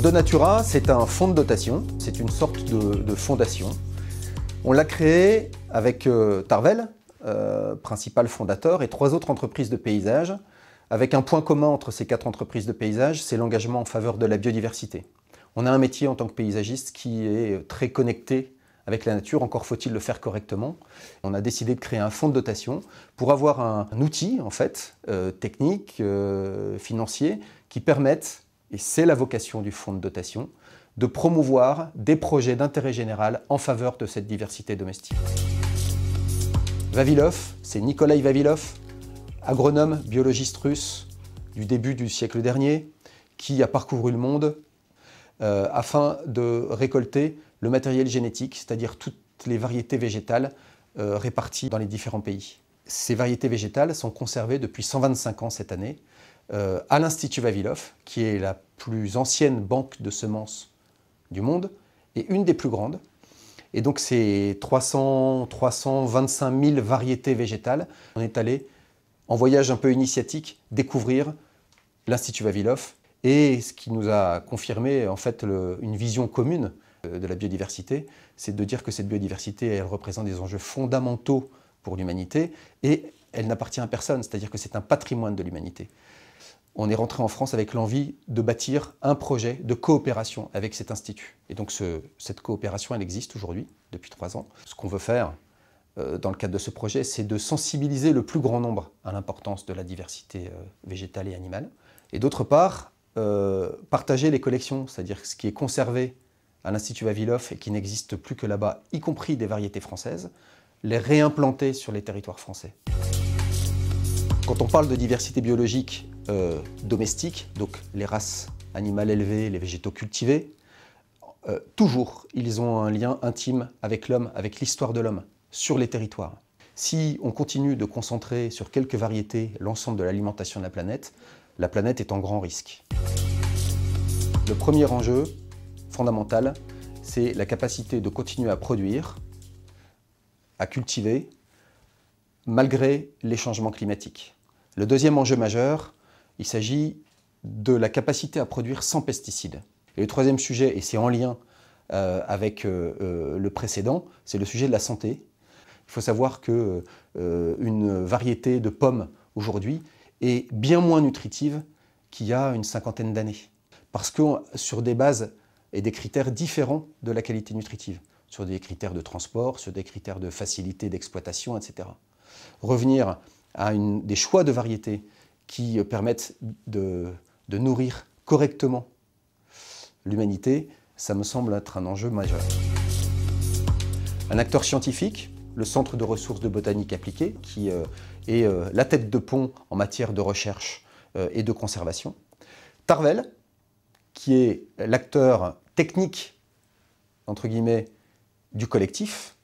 Donatura, c'est un fonds de dotation, c'est une sorte de fondation. On l'a créé avec Tarvel, principal fondateur, et 3 autres entreprises de paysage, avec un point commun entre ces 4 entreprises de paysage, c'est l'engagement en faveur de la biodiversité. On a un métier en tant que paysagiste qui est très connecté avec la nature, encore faut-il le faire correctement. On a décidé de créer un fonds de dotation pour avoir un outil, en fait, technique, financier, qui permette, et c'est la vocation du fonds de dotation, de promouvoir des projets d'intérêt général en faveur de cette diversité domestique. Vavilov, c'est Nikolai Vavilov, agronome, biologiste russe du début du siècle dernier, qui a parcouru le monde afin de récolter le matériel génétique, c'est-à-dire toutes les variétés végétales réparties dans les différents pays. Ces variétés végétales sont conservées depuis 125 ans cette année à l'Institut Vavilov, qui est la plus ancienne banque de semences du monde et une des plus grandes. Et donc c'est 325 000 variétés végétales. On est allé, en voyage un peu initiatique, découvrir l'Institut Vavilov, et ce qui nous a confirmé en fait une vision commune de la biodiversité, c'est de dire que cette biodiversité, elle représente des enjeux fondamentaux pour l'humanité et elle n'appartient à personne, c'est-à-dire que c'est un patrimoine de l'humanité. On est rentré en France avec l'envie de bâtir un projet de coopération avec cet institut. Et donc cette coopération, elle existe aujourd'hui, depuis 3 ans. Ce qu'on veut faire dans le cadre de ce projet, c'est de sensibiliser le plus grand nombre à l'importance de la diversité végétale et animale. Et d'autre part, partager les collections, c'est-à-dire ce qui est conservé à l'Institut Vavilov et qui n'existe plus que là-bas, y compris des variétés françaises, les réimplanter sur les territoires français. Quand on parle de diversité biologique domestique, donc les races animales élevées, les végétaux cultivés, toujours ils ont un lien intime avec l'homme, avec l'histoire de l'homme, sur les territoires. Si on continue de concentrer sur quelques variétés l'ensemble de l'alimentation de la planète est en grand risque. Le premier enjeu fondamental, c'est la capacité de continuer à produire, à cultiver, malgré les changements climatiques. Le deuxième enjeu majeur, il s'agit de la capacité à produire sans pesticides. Et le troisième sujet, et c'est en lien avec le précédent, c'est le sujet de la santé. Il faut savoir qu'une variété de pommes aujourd'hui est bien moins nutritive qu'il y a une 50aine d'années. Parce que sur des bases et des critères différents de la qualité nutritive, sur des critères de transport, sur des critères de facilité d'exploitation, etc. Revenir à des choix de variétés qui permettent de nourrir correctement l'humanité, ça me semble être un enjeu majeur. Un acteur scientifique, le Centre de ressources de botanique appliquée, qui est la tête de pont en matière de recherche et de conservation. Tarvel, qui est l'acteur technique, entre guillemets, du collectif.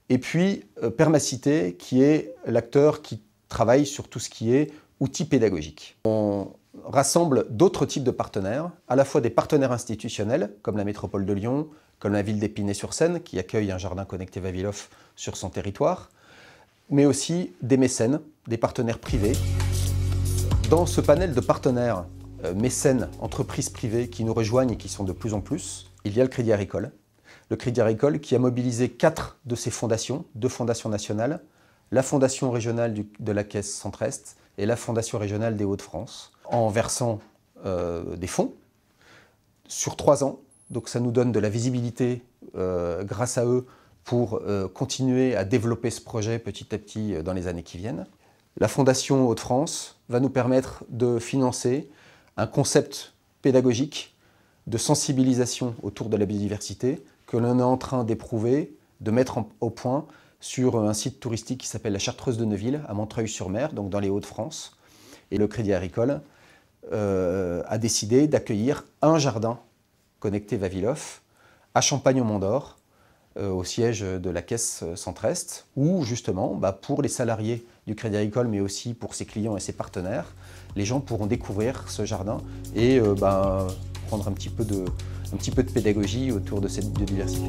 Et puis Permacité, qui est l'acteur qui travaille sur tout ce qui est outils pédagogiques. On rassemble d'autres types de partenaires, à la fois des partenaires institutionnels, comme la métropole de Lyon, comme la ville d'Épinay-sur-Seine, qui accueille un jardin connecté Vavilov sur son territoire, mais aussi des mécènes, des partenaires privés. Dans ce panel de partenaires mécènes, entreprises privées qui nous rejoignent et qui sont de plus en plus, il y a le Crédit Agricole. Le Crédit Agricole qui a mobilisé 4 de ses fondations, 2 fondations nationales, la fondation régionale de la Caisse Centre-Est et la fondation régionale des Hauts-de-France, en versant des fonds sur 3 ans. Donc ça nous donne de la visibilité grâce à eux pour continuer à développer ce projet petit à petit dans les années qui viennent. La Fondation Hauts-de-France va nous permettre de financer un concept pédagogique de sensibilisation autour de la biodiversité que l'on est en train d'éprouver, de mettre au point sur un site touristique qui s'appelle la Chartreuse de Neuville, à Montreuil-sur-Mer, donc dans les Hauts-de-France. Et le Crédit Agricole a décidé d'accueillir un jardin connecté Vavilov à Champagne-au-Mont-d'Or, au siège de la Caisse Centre-Est, où justement, pour les salariés du Crédit Agricole, mais aussi pour ses clients et ses partenaires, les gens pourront découvrir ce jardin et prendre un petit peu de pédagogie autour de cette biodiversité.